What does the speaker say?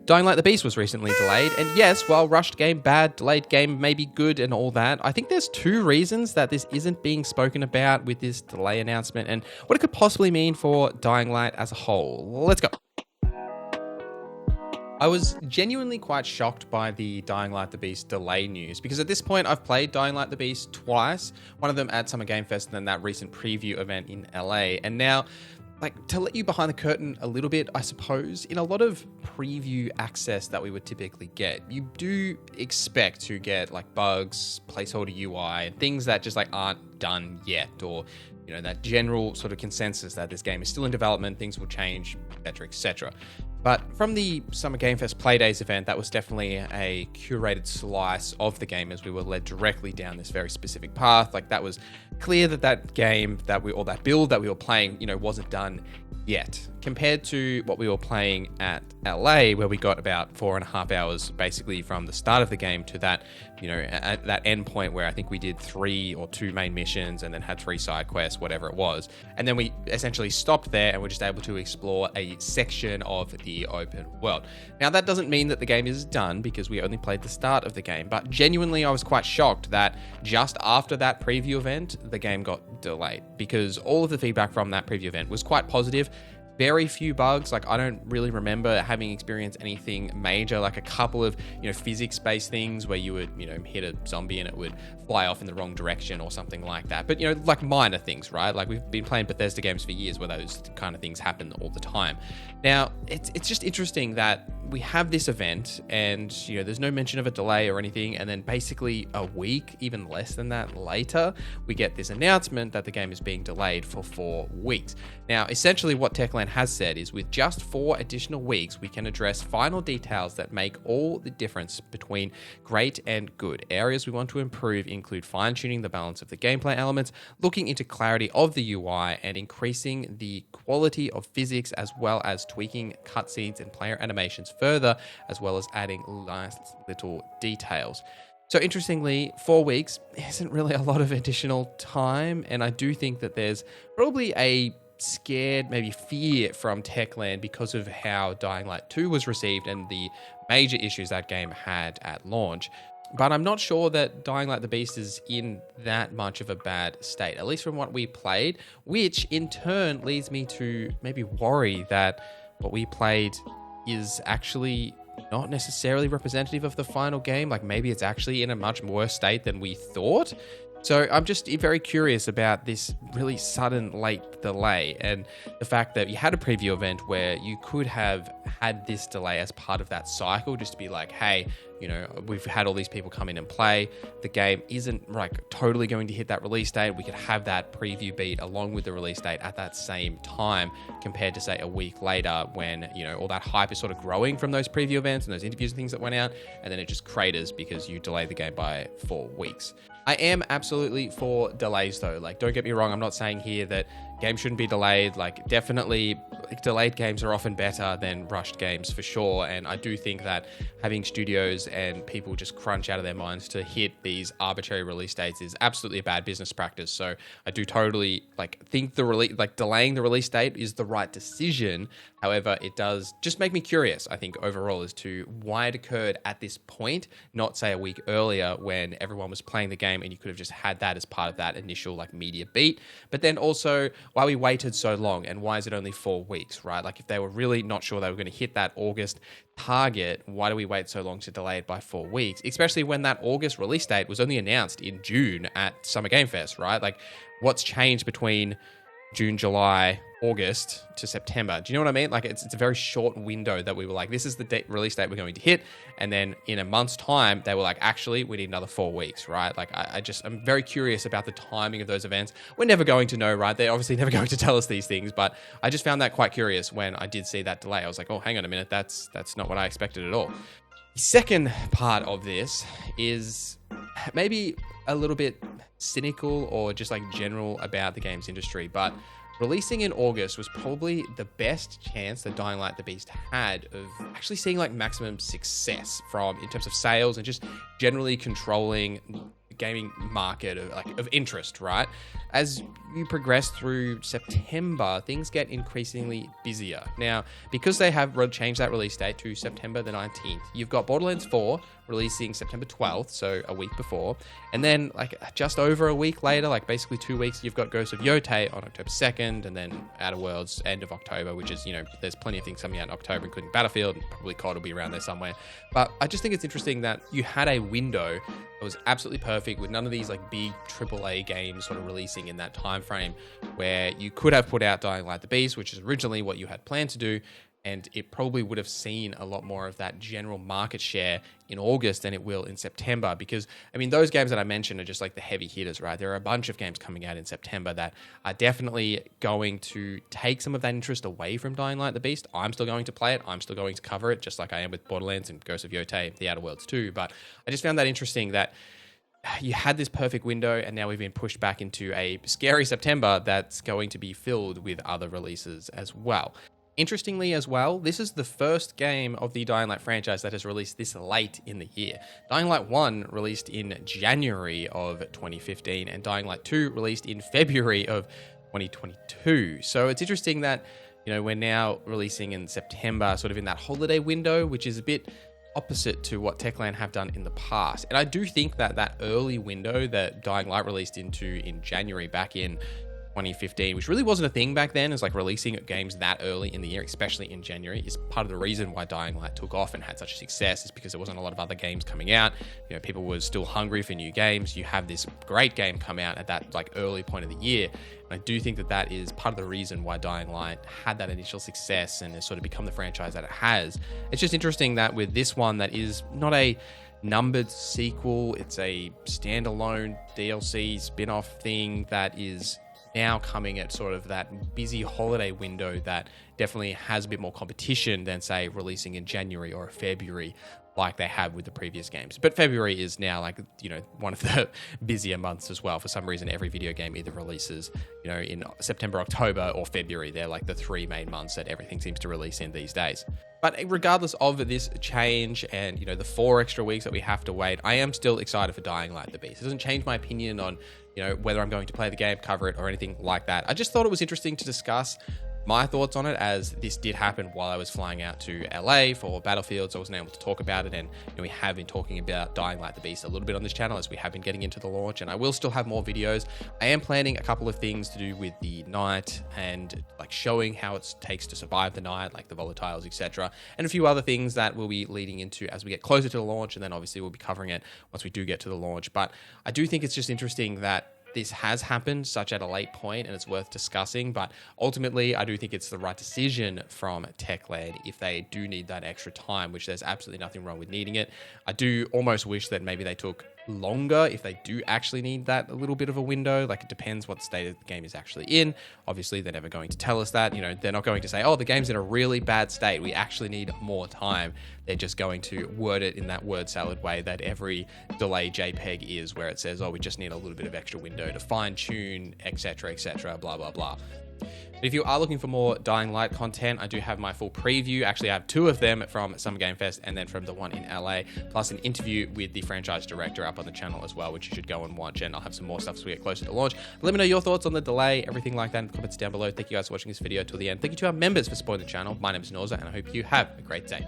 Dying Light the Beast was recently delayed, and yes, while rushed game bad, delayed game maybe good and all that, I think there's two reasons that this isn't being spoken about with this delay announcement and what it could possibly mean for Dying Light as a whole. Let's go. I was genuinely quite shocked by the Dying Light the Beast delay news because at this point I've played Dying Light the Beast twice, one of them at Summer Game Fest and then that recent preview event in LA, and now to let you behind the curtain a little bit, I suppose, in a lot of preview access that we would typically get, you do expect to get bugs, placeholder UI, and things that just aren't done yet, or that general sort of consensus that this game is still in development, things will change, etc., etc. But from the Summer Game Fest Playdays event, that was definitely a curated slice of the game as we were led directly down this very specific path. That was clear that game or that build that we were playing, wasn't done yet. Compared to what we were playing at LA, where we got about 4.5 hours basically from the start of the game to that, at that end point where I think we did 3 or 2 main missions and then had 3 side quests, whatever it was. And then we essentially stopped there and were just able to explore a section of the open world. Now, that doesn't mean that the game is done because we only played the start of the game, but genuinely I was quite shocked that just after that preview event, the game got delayed because all of the feedback from that preview event was quite positive. Very few bugs. I don't really remember having experienced anything major, a couple of, physics-based things where you would, hit a zombie and it would fly off in the wrong direction or something like that. But, minor things, right? We've been playing Bethesda games for years where those kind of things happen all the time. Now, it's just interesting that we have this event and, there's no mention of a delay or anything. And then basically a week, even less than that later, we get this announcement that the game is being delayed for 4 weeks. Now, essentially what Techland has said is with just 4 additional weeks, we can address final details that make all the difference between great and good. Areas we want to improve include fine-tuning the balance of the gameplay elements, looking into clarity of the UI, and increasing the quality of physics, as well as tweaking cutscenes and player animations further, as well as adding nice little details. So interestingly, 4 weeks isn't really a lot of additional time, and I do think that there's probably a scared, maybe fear from Techland because of how Dying Light 2 was received and the major issues that game had at launch. But I'm not sure that Dying Light the Beast is in that much of a bad state, at least from what we played, which in turn leads me to maybe worry that what we played is actually not necessarily representative of the final game. Maybe it's actually in a much worse state than we thought. So I'm just very curious about this really sudden late delay and the fact that you had a preview event where you could have had this delay as part of that cycle, just to be hey, we've had all these people come in and play. The game isn't totally going to hit that release date. We could have that preview beat along with the release date at that same time compared to say a week later when, all that hype is sort of growing from those preview events and those interviews and things that went out. And then it just craters because you delayed the game by 4 weeks. I am absolutely for delays though. Don't get me wrong. I'm not saying here that games shouldn't be delayed. Definitely delayed games are often better than rushed games for sure. And I do think that having studios and people just crunch out of their minds to hit these arbitrary release dates is absolutely a bad business practice. So I do totally think delaying the release date is the right decision. However, it does just make me curious, I think, overall as to why it occurred at this point, not say a week earlier when everyone was playing the game and you could have just had that as part of that initial media beat. But then also why we waited so long and why is it only 4 weeks, right? If they were really not sure they were going to hit that August target, why do we wait so long to delay it by 4 weeks? Especially when that August release date was only announced in June at Summer Game Fest, right? What's changed between June, July, August to September? Do you know what I mean? It's a very short window that we were this is the release date we're going to hit. And then in a month's time, they were actually, we need another 4 weeks, right? I'm very curious about the timing of those events. We're never going to know, right? They're obviously never going to tell us these things, but I just found that quite curious when I did see that delay. I was oh, hang on a minute. That's not what I expected at all. The second part of this is maybe a little bit cynical or just general about the games industry, but releasing in August was probably the best chance that Dying Light the Beast had of actually seeing maximum success in terms of sales and just generally controlling gaming market of interest, right? As you progress through September, things get increasingly busier. Now, because they have changed that release date to September the 19th, you've got Borderlands 4 releasing September 12th, so a week before. And then like just over a week later, like basically 2 weeks, you've got Ghost of Yotei on October 2nd, and then Outer Worlds end of October, which is, there's plenty of things coming out in October, including Battlefield, and probably COD will be around there somewhere. But I just think it's interesting that you had a window that was absolutely perfect with none of these like big AAA games sort of releasing in that time frame, where you could have put out Dying Light the Beast, which is originally what you had planned to do, and it probably would have seen a lot more of that general market share in August than it will in September. Because, I mean, those games that I mentioned are just like the heavy hitters, right? There are a bunch of games coming out in September that are definitely going to take some of that interest away from Dying Light the Beast. I'm still going to play it. I'm still going to cover it, just like I am with Borderlands and Ghost of Yotei, The Outer Worlds too. But I just found that interesting that you had this perfect window, and now we've been pushed back into a scary September that's going to be filled with other releases as well. Interestingly as well, this is the first game of the Dying Light franchise that has released this late in the year. Dying Light 1 released in January of 2015, and Dying Light 2 released in February of 2022. So it's interesting that, we're now releasing in September, sort of in that holiday window, which is a bit opposite to what Techland have done in the past. And I do think that that early window that Dying Light released into in January back in 2015, which really wasn't a thing back then, is like releasing games that early in the year, especially in January, is part of the reason why Dying Light took off and had such a success, is because there wasn't a lot of other games coming out. People were still hungry for new games. You have this great game come out at that like early point of the year. And I do think that that is part of the reason why Dying Light had that initial success and has sort of become the franchise that it has. It's just interesting that with this one that is not a numbered sequel, it's a standalone DLC spin-off thing that is now coming at sort of that busy holiday window that definitely has a bit more competition than, say, releasing in January or February like they have with the previous games. But February is now like, one of the busier months as well. For some reason, every video game either releases, in September, October, or February. They're like the three main months that everything seems to release in these days. But regardless of this change and, the 4 extra weeks that we have to wait, I am still excited for Dying Light the Beast. It doesn't change my opinion on, whether I'm going to play the game, cover it, or anything like that. I just thought it was interesting to discuss my thoughts on it, as this did happen while I was flying out to LA for Battlefield, so I wasn't able to talk about it. And we have been talking about Dying Light the Beast a little bit on this channel as we have been getting into the launch, and I will still have more videos. I am planning a couple of things to do with the night and like showing how it takes to survive the night, like the volatiles, etc., and a few other things that we'll be leading into as we get closer to the launch, and then obviously we'll be covering it once we do get to the launch. But I do think it's just interesting that this has happened such at a late point, and it's worth discussing. But ultimately, I do think it's the right decision from Techland if they do need that extra time, which there's absolutely nothing wrong with needing it. I do almost wish that maybe they took longer if they do actually need that a little bit of a window. Like, it depends what state of the game is actually in. Obviously, they're never going to tell us that. They're not going to say, oh, the game's in a really bad state, we actually need more time. They're just going to word it in that word salad way that every delay JPEG is, where it says, oh, we just need a little bit of extra window to fine tune, etc., blah, blah, blah. But if you are looking for more Dying Light content, I do have my full preview. Actually, I have 2 of them from Summer Game Fest and then from the one in LA, plus an interview with the franchise director up on the channel as well, which you should go and watch. And I'll have some more stuff as we get closer to launch. But let me know your thoughts on the delay, everything like that in the comments down below. Thank you guys for watching this video till the end. Thank you to our members for supporting the channel. My name is Norza, and I hope you have a great day.